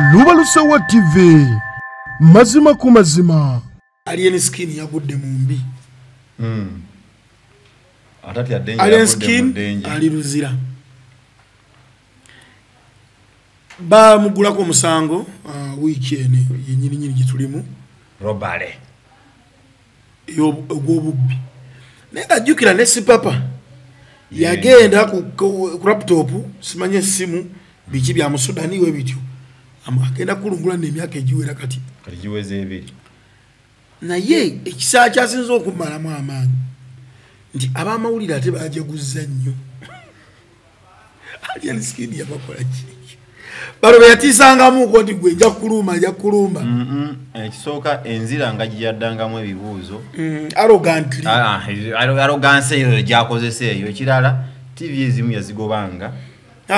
Lubalusewa TV mazima ku mazima. Alien Skin yagudde mu mbi. Atati adenja Alien Skin ali luzira. Ba mugula ko musango wiki ene yenyini gitulimu robale yo ogobubbi. Nenda jukira nesi papa yagenda ku laptop simanye simu biki bya musudani we bityo amagenda kulungula n'emyaka egiwera kati giweze ebiri naye ekisa kyasinza okumalamu amaanyi nti abamawulire ate bajaguza nnyo. Alien Skin yabakola ki baro byatisanga ko nti gwe ja kulumba ekisooka enzira nga giyaddangamu ebibuuzo arrogantly arrogance eyo gyakozesa eyo ekirala TV ezimu yazigobanga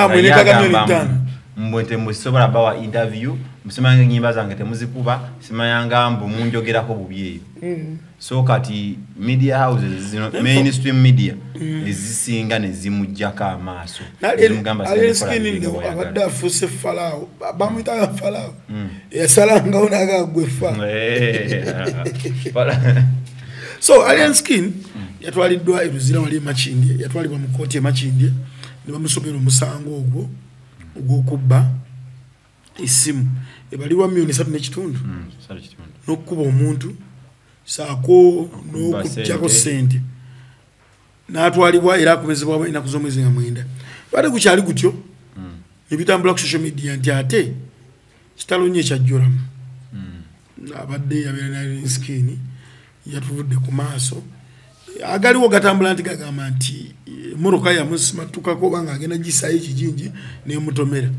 mwenekaga nyo litano mbwete musobola bawa interview musimanga nyimba zange temuzikuba simayanga mbu munjogerako bubi eyo so kati media houses mainstream media ezisinga nezimujjako amaaso ezimugamba abadde afuuse falaawo bamwitaga falaawo yasalanga onaga gwefa. So Alien Skin yatwaliddwa eruzira wali Makindye yatwalibwa mu kooti Makindye ne bamusomera omusango ogwo ogw'okubba isimu ebaliwa $3.3 n'okukuba omuntu saako n'okujjako ssente n'atwalibwa era akomezebwa ennaku z'omwezi nga 9. Bade gukyali gutyo ne bitambula ku social media nti ate kitalo nnyo ekyajjolamu abadde yabeera na Alien Skin yatuvudde ku maaso agaliwo gatambula nti gagamba nti moroka yamusimatukako oba ng'agenda gisaayo ekijinji n'emutomera.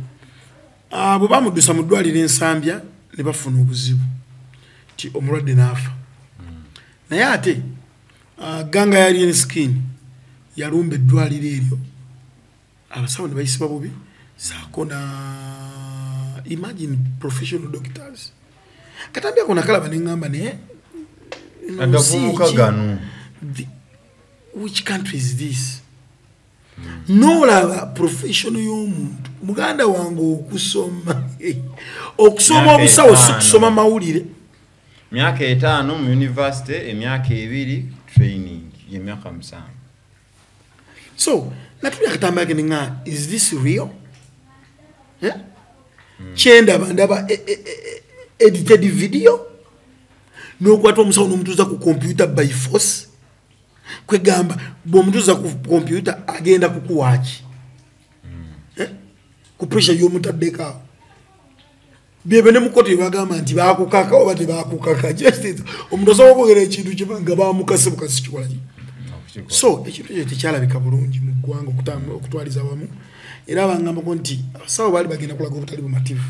Bwe bamuddusa mu ddwaliro ensambya ne bafuna obuzibu ti omulwadde n'afa. Naye ate ganga ya Alien Skin yalumba eddwaliro eryo abasawo ne bayisiba bubi saako na imagine professional doctors katambi ako nakalaba neŋŋamba naye agavubuka gano which country is this? Nolaba professional y'omuntu muganda wange okusoma obusawo si kusoma mawulire. Myaka 5 mu university emyaka 2 training y'emyaka 5. So natuli akatamba yake ninga is this real? Chenda bandaba edited video n'okwata omusawo n'omutuuza ku computer by force kwegamba bw'omutuuza ku computer agenda kukuwaaki ku pressure y'omutaddeko byebe ne mukoti bagamba nti baakukaka oba tebaakukaka just omuntu osobola okwogera ekintu kyebanga baamukase bukasi kikola ki. So ekintu ekyo tekyalabika bulungi mu ggwanga okutwaliza wamu era abangambako nti abasawo baali bagenda kulaga obutali bumativu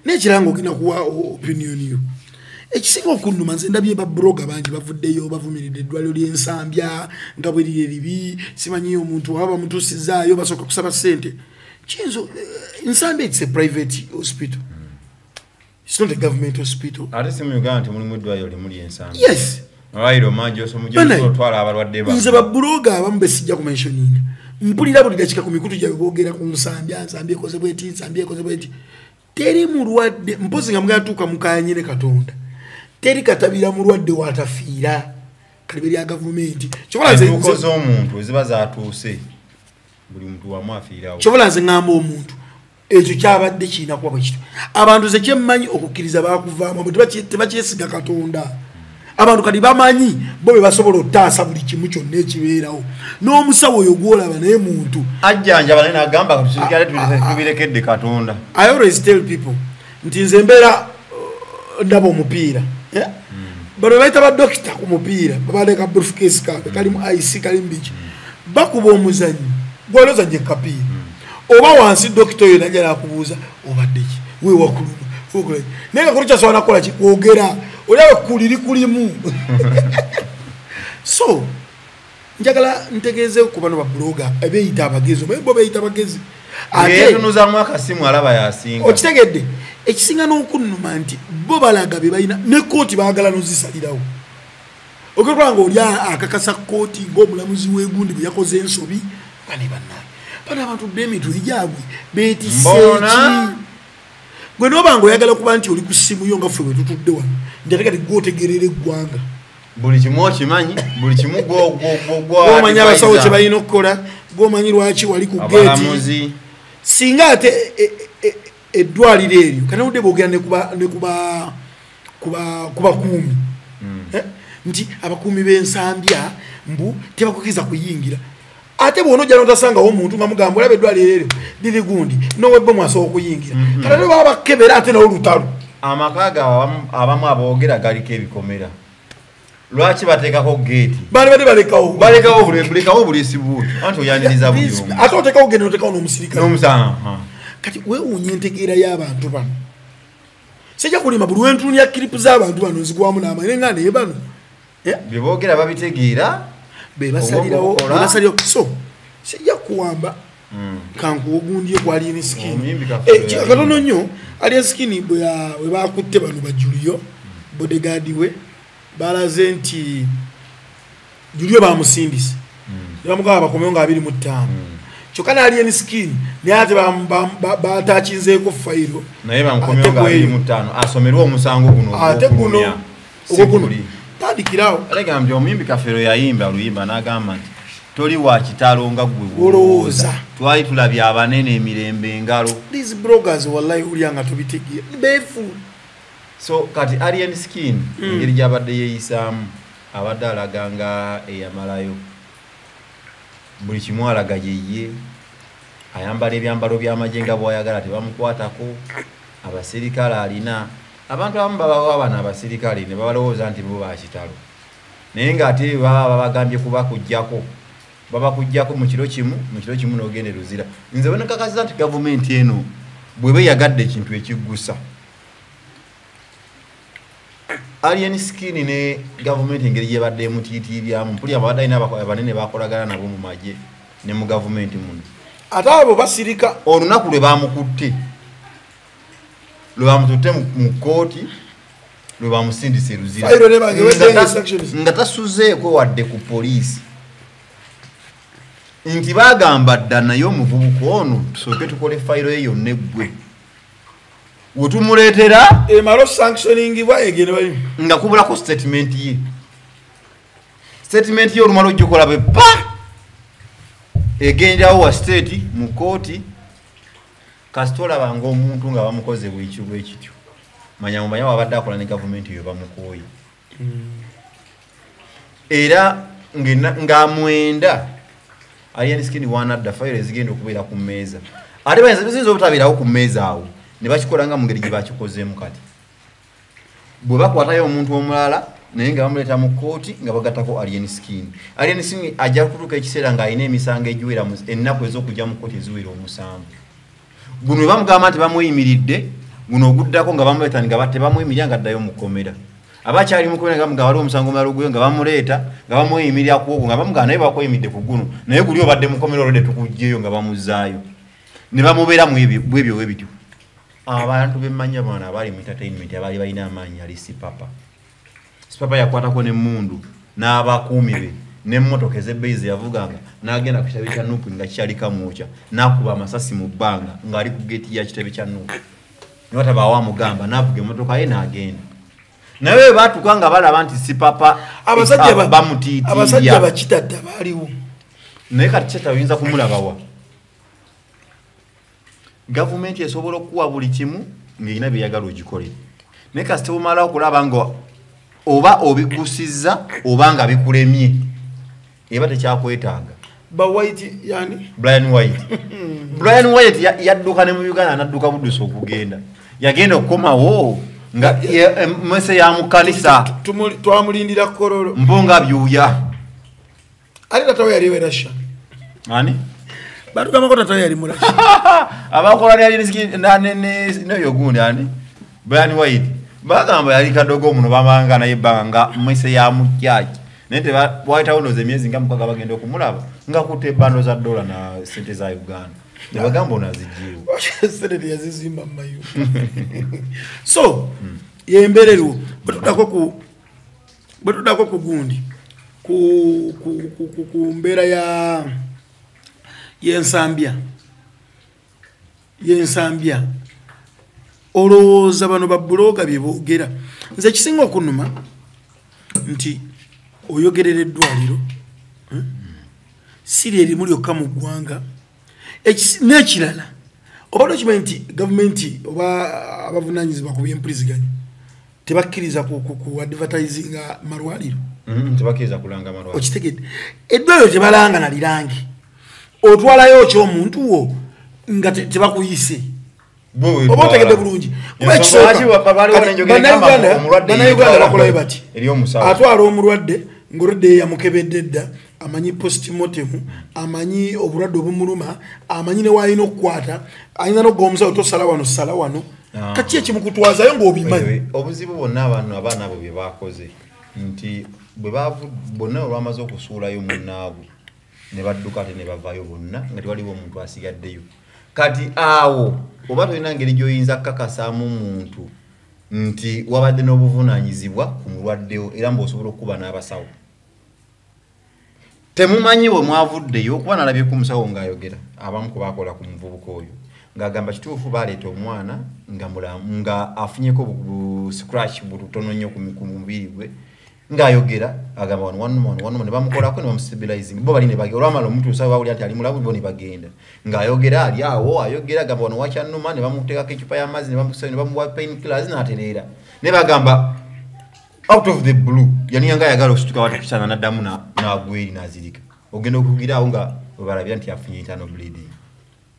n'ekiranga ogenda kuwa opinion yo. Ekisinga okunnuma nze ndabye babloga bangi bavuddeyo bavumiridde eddwaliro ly'ensambya nga bwe liri libi simanyiyo omuntu waba bamutuusizaayo basooka kusaba ssente kinzo ensambya it's a private hospital, it's not a government hospital. Ate si mu Uganda nti mulimu eddwaliro limuli ensambya. Yes abairo maji osomujotwala abalwadde ba nze babloga abamu besijja ku mentioning mpulira buli dakika ku mikutu gyabe boogera ku nsambya ekoze bweti nsambya ekoze bweti teri mulwadde mpozi nga mugatuuka mukanyine Katonda teri katabira mulwadde watafiira kalibe lya gavumenti kyobola nze nkoze omuntu ziba zatuuse buli muntu wamu afiirawo kyobola nze ngamba omuntu ekyo kyabadde kiina kuba bwe kito abantu ze kyemmanyi okukkiriza baakuvaamu abo tebakyesiga Katonda abantu kali bamanyi bo be basobola ottaasa buli kimu kyonna ekibeerawo n'omusawo oyo gwolaba naye muntu ajjanjaba naye n'agamba katusirikale tubirekedde Katonda. I always tell people nti nze mbeera ndaba omupiira bano bayita badokita ku mupiira babaleka briefcase kabe kali mu IC kali mbiki bakuba omuzanyi gwaloza nje kapiira oba wansi dokita oyo najala akubuuza obadde ki weewa kuluma naye kakulu kyasobola nakola ki kwogera olyawe kuliri kulimu. So njagala ntegeeze ku bano babloga abeeyita abagezi bo beeyita abagezi ate tunuzamu akasimu alaba yasinga okitegedde ekisinga n'okunnuma nti bo balaga be balina ne kooti baagala nozisalirawo okwetwanga oli akakasa kooti ng'omulamuzi w'egundi bwe yakoze ensobi nga ne bannaye bano abantu b'emitwe egyabwe beetiseeki gwe noba ngoyagala kuba nti oli ku ssimu yo nga ffe bwe tutudde wano njatekati gwotegerera eggwanga buli kimu okimanyi buli kimu gwomanyi abasawo kye balina okukola gwomanyi lwaki wali ku geeti singa ate eddwaliro eryo kanawudde boogera ne kubakuumi nti abakuumi b'ensambya mbu tebakukiriza kuyingira ate bw'ono ojja n'otasangawo omuntu nga mugamba olaba eddwaliro eryo liri gundi n'owebbomu asobola okuyingira kati ate baba bakebera ate nawo lutalo amaka gaabwe abamu aboogera galiko ebikomera lwaki bateekako geeti bali balekawo buliisi buuti anti oyaniriza buli omu ate otekawo genda notekawo n'omusirikale n'omusana kati weewuunya entegeera y'abantu bano sijja kulima buli wentuunya kiripu z'abantu bano nzigwamu n'amanye nga naye bano bye boogera babitegeera bebasalirawo so sijja kuwamba kankuwa ogundye ku Alien Skin katono nnyo Alien Skin bwe bakutte bano bajuliyo bodegaadi we balaze nti juliyo bamusindise ne bamugaba bakomewo nga 25 kyokka ne Alien Skin naye ate batakinzeeko fayiro naye bamukomewo nga 25 asomerwa omusango guno ate guno tandikirawo alegambye omuyimbi Kafeero yayimba luyimba n'agamba nti toli wa kitalo nga gwe olowooza twali tulabye abanene emirembe engalo these bloggers wallahi ulya nga tubitegeera beefu so kati Alien Skin engeri gy'abadde yeeyisaamu abadde alaga nga eyamalayo buli kimu alaga yeye ayambala ebyambalo by'amagye nga bw'ayagala tebamukwatako abaserikale alina abantu abamu babawa bano abasirikale ne babalowooza nti bo bakitalo naye ng'ate baba babagambye babakuggyako mu kiro kimu n'ogenda eruzira nze bwe nakakasiza nti gavumenti eno bw'eba yagadde ekintu ekiggusa Alien Skin ne gavumenti engeri gyebadde emutiitiibyamu mpuli abadde alina abanene bakolagana nabo mu magye ne mu gavumenti muno ate abo basirika olunaku lwe bamukutte lwe bamututte mu kooti lwe bamusindisa eruzira nga tasuzeeko wadde ku poliisi nti bagamba dda naye omuvubuka ono tusooke tukole fayiro ye yonna eggwe wetumuleetera emalo sanctioningibwa egende bali nga kubulako statement ye olumala ojjukola be pa egendawo wa state mu kooti kasita olabanga omuntu nga bamukoze bwekibwa ekityo manya wabadde akola ne gavumenti eyo bamukooye era ng'amwenda Alien Skin wanadda fayiro ezigenda okubeera ku mmeeza ate bayinza obutabeerawo ku mmeeza awo ne bakikola nga mu ngeri gye bakikozeemu kati bwe bakwatayo omuntu omulala naye nga bamuleeta mu kooti nga bagattako Alien Skin ajja kutuuka ekiseera ng'alina emisango egiwera ennaku ez'okujja mu kooti eziwera 7 guno we bamugamba nti bamweyimiridde guno oguddako nga bamuleeta nga batte bamweyimirira nga addayo mu kkomera abakyali mu kkomera nga waliwo omusango omulala ogweyo nga bamuleeta nga bamweyimirira ku ogwo nga bamugamba naye bakweyimiridde ku guno naye guli obadde mu kkomera olwedde tukuggyeyo nga bamuzzaayo ne bamubeeramu bwebyo webityo abantu bemmanya bana abali mu entertainment abali balina amaanyi ali Sipapa yakwatako n'emmundu n'abakuumi be n'emmotoka ez'ebbeeyi yavuganga n'agenda ku kitebe kya Nuupu nga kikyali kamwokya n'akuba amasasi mu bbanga ng'ali ku geeti ya kitebe kya Nuupu ne batabaawo amugamba n'avuga emmotoka ye n'agenda naye bwe baatuuka nga balaba nti Sipapa bamutiitiibya abasajja bakitadde baaliwo naye kati kyetayinza kumulabawa gavumenti esobola okuwa buli kimu ng'erina byeyagala ogikole naye kasita omala okulaba nga oba obigusizza oba nga bikulemye eba tekyakwetaaga Brian White yadduka ne mu Uganda n'adduka buddusi okugenda yagenda okukomawo nga mese ya mu kanisa twamulindira korolo mpunga byuya ali tatawe yali werasha ani batugamba ko tatawe yali murasha abakola neyo gundi ani Brian White bagamba yali kadogo muno bamanga naye banga mese ya mu church nente White House emyezi nga mukaga bagenda okumulaba nga kutte bando za dola na sente za Uganda ne bagamba onazijiwo sente yazizimba mayu so yemberero butudako ku gundi ku mbera yensambya olowooza bano babulooga bye boogera nze kisinga okunuma nti oyogerera eddwaliro siri erimu lyokka mu ggwanga n'ekirala obadde okimanyi nti gavumenti oba abavunaanyizibwa ku byempuliziganya tebakkiriza ku advertisinga malwaliro tebakkiriza kulanga malwaliro okitegedde eddwaliro tebalanga na lirangi otwalayo ky'omuntu wo nga tebakuyise oba otegedde bulungi bannayuganda bakolayo bati atwala omulwadde ng'olwadde yamukebedde dda amanyi postmortem amanyi obulwadde obumuluma amanyi ne wayina okukwata ayina n'ogwa omusawo tosala wano sala wano kaki ekimukutwazayo ng'obimanyi obuzibu bonna abaana abo bye bakoze nti bonna olwamaze okusuulayo munnaabwe ne badduka ate ne bavaayo bonna nga tewaliwo omuntu asigaddeyo kati awo oba tolina ngeri gy'oyinza kukakasaamu omuntu nti wabadde n'obuvunaanyizibwa ku mulwaddewo era mbw'osobola okuba n'abasawo temumanyi bwe mwavuddeyo okuba nalabye ku musawo ng'ayogera abamu ku baakola ku muvubuka oyo ng'agamba kituufu baaleeta omwana nga afunyeko scratch butono nnyo ku mubiri gwe ng'ayogera agamba wano ne bamukolako ne bamusibilizing bo bali ne bagenda olwamala omutuusa bawulira nti ali mulabu bo ne bagenda ng'ayogera ali awo ayogera agamba wano wakyannuma ne bamuteekako ecupa y'amazzi ne bamuwa pain killers n'atereera ne bagamba out of the blue yani yanga yagala okusituka watu kisana naddamu n'agweri n'azirika ogenda okugira awo nga webalabira nti afunye internal bleeding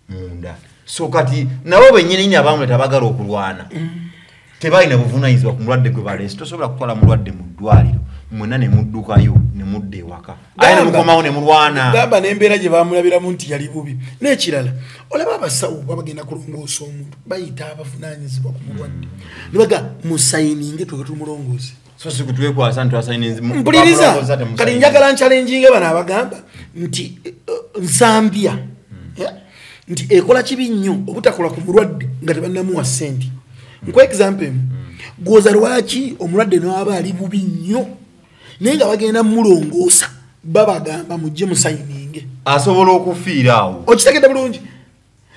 munda so kati nabo bennyini abamu tabagala okulwana tebalina buvunaanyizibwa ku mulwadde gwe baleese tosobola kutwala mulwadde mu ddwaliro mwena ne muddukayo ne mudda ewaka aye ne mukomawo ne mulwana gamba n'embeera gye baamulabiramu nti yali bubi n'ekirala olaba abasawo babagenda kulongoosa omuntu bayita abavunaanyizibwa ku mulwadde ne baga musayininge tuge tumulongooze so sikutwekwasa ntwasayininzi mpuliriza kati njagala nchalenjinge bano abagamba nti Zambia nti ekola kibi nnyo obutakola ku mulwadde nga tebannamuwa ssente nkwa example gwoza lwaki omulwadde n'aba ali bubi nnyo naye nga bagenda mulongoosa babagamba mujje musayininge asobola okufiira awo okitegedde bulungi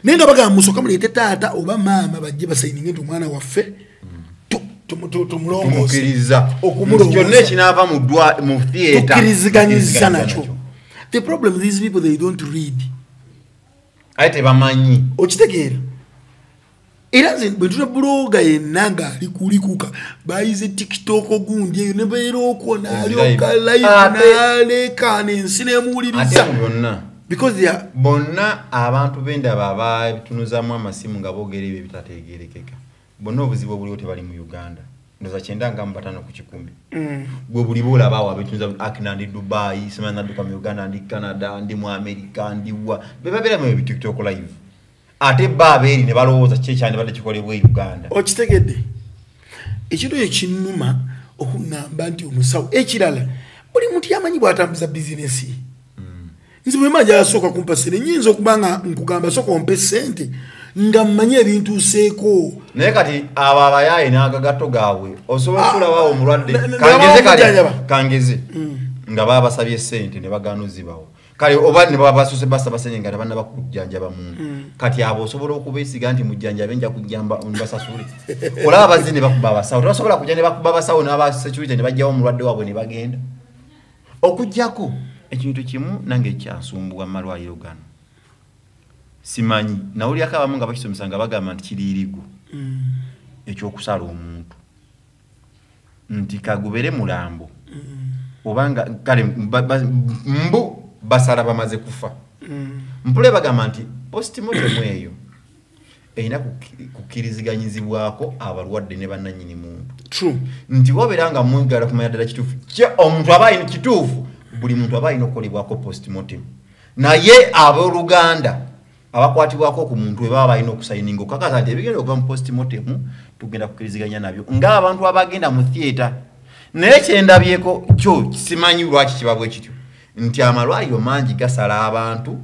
naye nga bagamba musooka muleete taata oba maama bajje basayininge nti omwana waffe tumulongoosa kyonna ekinaava mu theatre tukkiriziganyizza nakyo. The problem these people they don't read aye tebamanyi okitegeera era nze bwe tuna buloga yenna ng'ali kulikuka bayize tiktok ogundi eyo ne beera okwo n'alyoka live n'aleekaana ensi n'emuwuliriza because they are bonna abantu b'endaba abatunuzamu amasimu nga boogera ebyo ebitategeerekeka bonna obuzibu obuliwo tebali mu Uganda ndoza 9 ku 10 gwe buli boolaba awo abetunuza akina ndi Dubai simanya nadduka mu Uganda ndi Canada ndi mu America ndi wa bebabeera mu tiktok live ate babeeri ne balowooza kyekyandi badde kikolebwa Uganda okitegedde ekintu ekinnuma okungamba nti omusawo ekirala buli muntu yamanyi bw'atambuza bizinesi nze bwe manja yasooka kumpa sente nyinza okuba nga nkugamba sooka ompe sente nga mmanyi ebintuuseeko naye kati abo abayaaye n'agagato gaabwe osobola okulaba omulwadde kangeze nga baba basabye sente ne baganuzibawo kale oba ne baba basose basabasenge nga tabanna bakujjanjaba muntu kati abo osobola okubeesiga nti mujjanjabe nja kujjamba mbasasule olaba bazzi ne bakuba abasawo tosobola kujja ne bakuba abasawo n'aba security ne bajjawo omulwadde waabwe ne bagenda okujjako ekintu kimu nange ekyansumbuwa mu malwaliro gano simanyi nawulyako abamu nga bakisomesa nga bagamba nti kiriirigu ekyokusala omuntu nti kagubere mulambo obanga kale mbu basala bamaze kufa mpule bagamba nti postmortem eyo erina kukkiriziganyizibwako abalwadde ne bannannyini muntu nti wabeera nga mwegala kumanya ddala kituufu omuntu aba alina kituufu buli muntu aba alina okukolebwako postmortem naye abooluganda abakwatibwako ku muntu bwe baba balina okusayininga okukakaza nti ebigenda okuva mu postmortem tugenda kukkiriziganya nabyo ng'abantu abagenda mu theatre naye kyendabyeko kyo simanyi lwaki kibabwe kityo nti amalwaliro mangi gasala abantu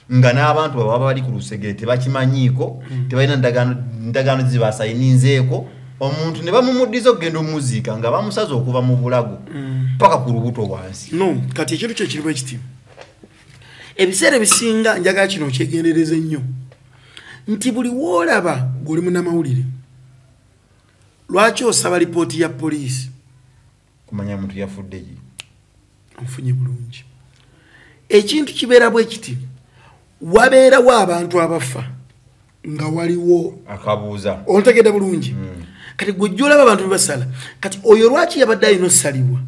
nga n'abantu baba bali ku lusegere tebakimanyiiko tebalina ndagaano zibasayininzeeko omuntu ne bamumuddiza okugenda omuziika nga bamusaza okuva mu bulago paka ku lubuto wansi no kati ekintu kyo kirimu ekitimu ebiseera ebisinga njagala kino kyegendereze nnyo nti buli woolaba ng'oli munnamawulire lwaki osaba lipooti ya poliisi kumanya muntu yafudde ki ofunye bulungi ekintu kibeera bwe kiti wabeerawo abantu abafa nga waliwo akabuuza ontegedde bulungi kati gwe jjolaba abantu bebasala kati oyo lwaki yabadde alina osalibwa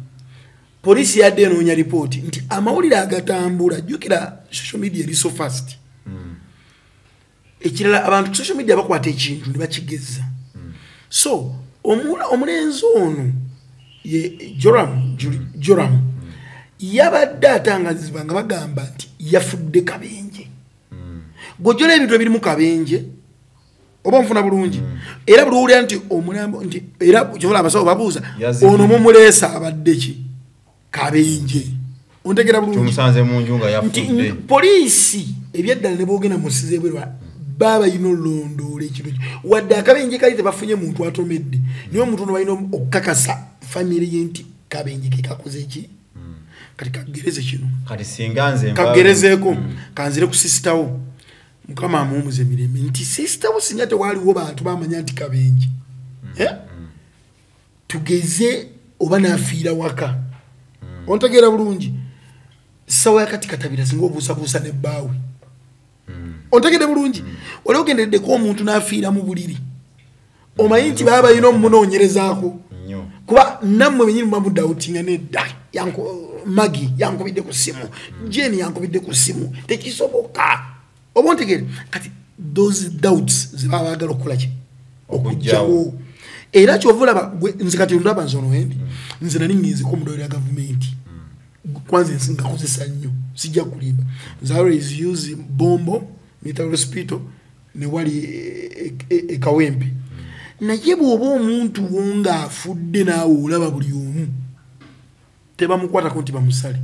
poliisi yadde enoonya lipooti nti amawulire agatambula jjukira social media eri so fast ekirala abantu ku social media bakwata ekintu ne bakigeza so omulenzi ono ye Joram yabadde atangazibwa nga bagamba nti yafudde Kabenje gojjola ebintu ebiri mu Kabenje oba nfuna bulungi era buluwulira nti omulambo nti era kyobola abasawo babuuza ono mumuleesa abadde ki Kabenje ontegera bulungi tumusanze mu nju nga yafudde poliisi ebyaddala ne boogenda musize bwerwa baba yino londole ekintu wadde Akabenje kali tebafunye muntu atomedde niyo muntu ono balina okukakasa family ye nti Kabenje kekakoze ki kati kagereze kino kati singa nze kagerezeeko kanzire ku sister wo mukama amumuze mirembe nti sister wo singa tewaliwo bantu bamanya nti Kabenje tugeze oba nafiira waka ontegeera bulungi sawa yakati katabira singa obuusabuusa ne bbaawe ontegedde bulungi wali ogendedde ko omuntu nafiira mu buliri omanyi nti baba yino munoonyerezaako kuba nammwe benyini mubamudawutinga nedda magi yankubidde ku simu jeni yankubidde ku simu tekisoboka oba ontegere kati those doubts zibaba bagala okukolaki okujjawo era kyovulaba nze kati ndaba nzono wendi nze nali nginzeko omudawiro ya gavumenti kwanza nsingakozesa nnyo sijja kulimba nze always use bombo military hospital ne wali ekawempe naye bw'oba omuntu wonga afudde naawe olaba buli omu tebamukwatako nti bamusale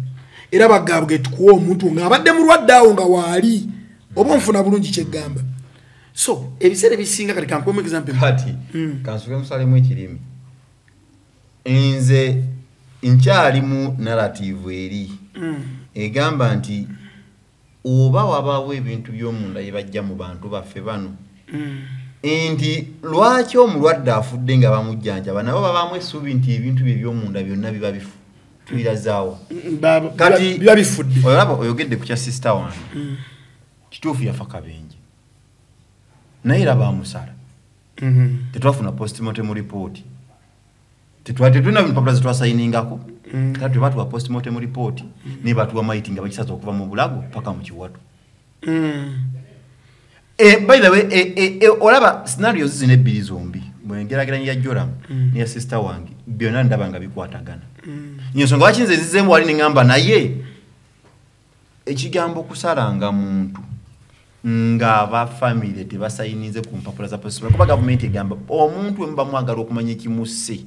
era bagabwe tukuwa omuntu ng'abadde mulwadde awo nga waali oba nfuna bulungi kyeggamba so ebiseera ebisinga kati kankuwemu example kati kansuke musalemu ekirimi nze nkyali mu narrative eri egamba nti oba wabaawo ebintu by'omunda bye bajja mu bantu baffe bano nti lwaki omulwadde afudde nga bamujjanjaba nabo babaamu essuubi nti ebintu bye by'omunda byonna biba bifu tubirazaawo kati biba bifudde olaba oyogedde ku kya sister wange kituufu yafa Kabenje naye era baamusala tetwafuna postmortem report tetulina mpapula zetwasayiningako kati batuwa postmortem report ne batuwa maiti nga bakisaza okuva mu bulago paka mu kiwatu by the way olaba scenarios zino ebbiri zombi bwengerageranya ya Joram ne sister wange byonna ndaba nga bikwatagana nyensonga wakinze zizemu wali ningamba naye ekigambo kusalanga muntu nga aba family tebasayinize ku mpapula za postmortem kuba government egamba omuntu emba mwagala okumanya ekimusse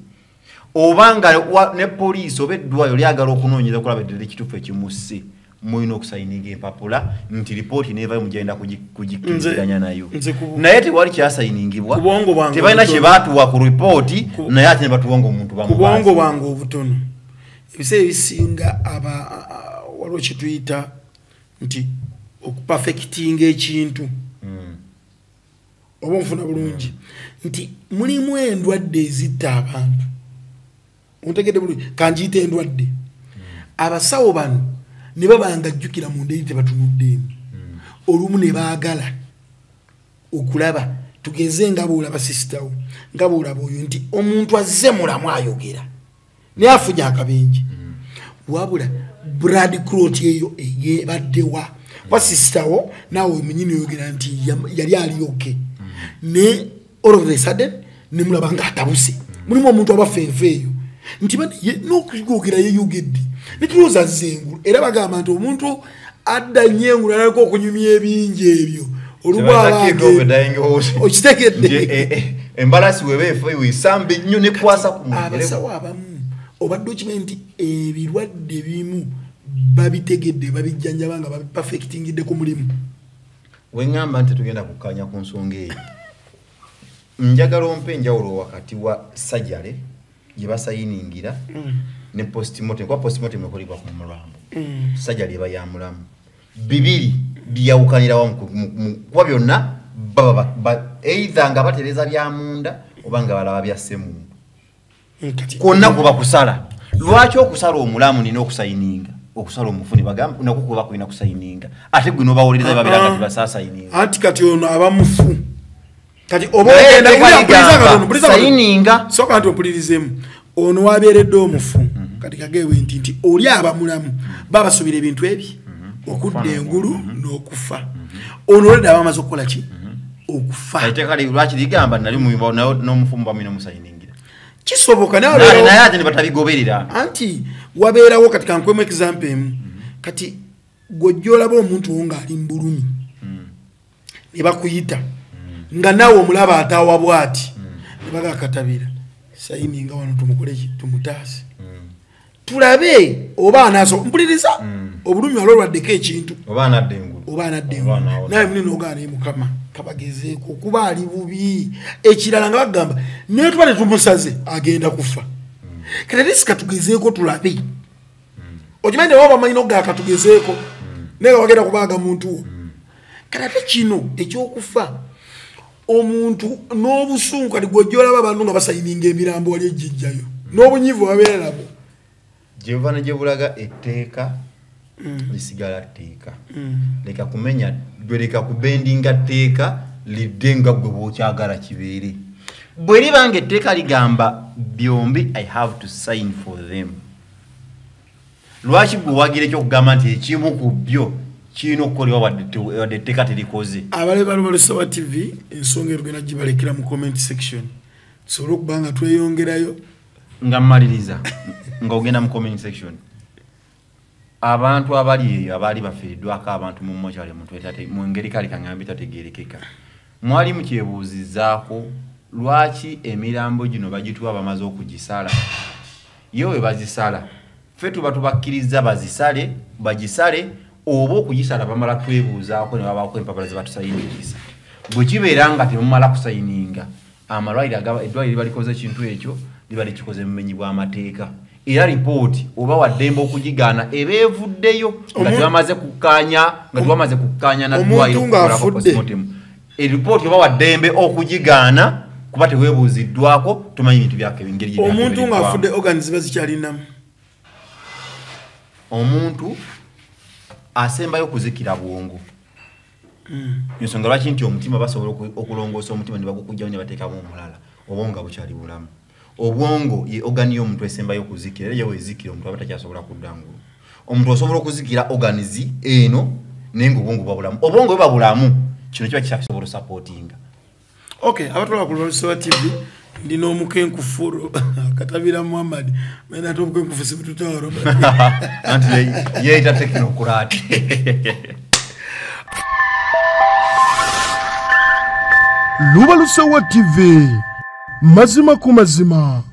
obanga ne police obeddwayo lyagala okunoonyeza kulaba ddala ekituufu ekimusse mulina okusayininga empapula nti ripooti neevayo mugenda kugikkiriganya nayo naye tewali kyasayiningibwa tebalina kye baatuwa ku ripooti naye ate ne batuwa ng'omuntu kubwongo bwange obutono ebiseera ebisinga waliwo kyetuyita nti okupafekitinga ekintu oba nfuna bulungi nti mulimu endwadde ezitta abantu ontegedde bulungi kanjiyita endwadde abasawo bano ne babanga jjukira mu nderi tebatunuddeemu olumu ne baagala okulaba tugeze nga boolaba sisitawo nga boolaba oyo nti omuntu azze mulamu ayogera naye afunye Akabenje wabula brad clot eyo eyebaddewa kwa sisitawo naawe munyini oyogera nti yali alioke ne all of a sudden ne mulaba nga atabuse mulimu omuntu abafeefe eyo nti n'okugogera yeyogedde netulooza zengulu era bagamba nti omuntu adda nnyo engulu aliko okunyumya ebingi ebyo olubwabaokitegedde embalasi webeefe wesambe nnyo nekwasa ku abasawo abamu obadde okimanyi nti ebirwadde bimu babitegedde babijjanjaba nga babipafekitingidde ku mulimu weŋŋamba nti tugenda kukkanya ku nsonga eyo njagala ompe enjawulo wakati wa sajjale gye basayiningira ne postmortem kwa postmortem ekolebwa ku mulambo sajjale eba ya mulamu bibiri byawukanira wamu kuba byonna baba either nga batereza bya munda obanga balaba bya semu kati konna kuba kusala lwaki okusala omulamu nina okusayininga okusala omufuni bagamba nakukuba kulina kusayininga ate gwe nobawuliriza babiranga tibasasayininga anti kati ono abamufu kati sayininga soka anti opulirizemu ono wabeeredde omufu kati kagewe nti oli abamulamu babasubira ebintu ebi okudda engulu n'okufa ono oleda abamaze okukola ki okufa ate kali lwaki ligamba nali muyimba n'omufumu bamina musayiningira kisoboka naye ate ne batabigoberera anti wabeerawo kati kankwemu example emu kati gojjolaba omuntu wo ng'ali mu bulumi ne bakuyita nga naawe omulaba ataawa bw'ati ne bagakatabira sayininga wano tumukole ki tumutaase tulabe oba anaaso mpuliriza obulumi wali olwaddeko ekintu oba anadde engulu naye muni n'ogaana ye mukama kabagezeeko kuba ali bubi ekirala nga bagamba naye tuba tetumusaze agenda kufa kati risika tugezeeko tulabe okimanyi newa bamanyi nogaaka tugezeeko naye nga bagenda kubaaga muntu wo kati ate kino ekyokufa omuntu n'obusungu kati gwojjolaba abantu nga basayininga emirambo wali ejjijjayo n'obunyivu babeera nabo gyeva ne gyebulaga etteeka lisigala tteeka leka kumenya gwe leka kubendinga tteeka lidde nga gwe bwokyagala kibeere bwe libanga etteeka ligamba byombi I have to sign for them lwaki gwe wagira ekyokugamba nti ekimu ku byo kirina okukolebwa wadde etteeka terikoze abalebalubalesowa tv ensonga erugenda gibalekera mu comment section tusobole okuba nga tweyongerayo nga mmaliriza nga ogenda mu comment section abantu abali eyo abaali bafiiriddwako abantu mu mochari mu ngeri kale kaŋŋambi tategeerekeka mwali mukyebuuzizaako lwaki emirambo gino bagituwa bamaze okugisala yo we bazisala ffe tuba tubakkiriza bagisale oba okugisala bamala twebuuzaako ne babaako empapula ze batusayiniriza bwe kibeera nga temumala kusayininga eddwaliro liba likoze ekintu ekyo liba likikoze mumenyi bw'amateeka era ripooti oba waddembe okugigaana eba evuddeyo nga tebamaze kukkaanya naddwaliro okukolako postmortem eripooti oba waddembe okugigaana kuba teweebuuziddwako tumanyi bintu byake engeri omuntu ng'afudde organs ziba zikyalinamu omuntu asembayo kuzikira bwongo ensonga lwaki nti omutima basobola okulongoosa omutima ne bagukujjawo ne bateekamu omulala obwongo nga bukyali bulamu obwongo ye ogani y'omuntu esembayo okuzikira era yewezikira omuntu aba takyasobola kuddangulu omuntu osobola okuzikira organizi eno naye nga obwongo buba bulamu obwongo buba bulamu kino kiba kyasobola osupportinga abatwala ku Lwalusowa TV ndi n'omukenkufuro katabira Muhammad mena ate omukenkufu sibututawaro anti yeeyita tekinokulaati Lwalusowa TV mazima ku mazima.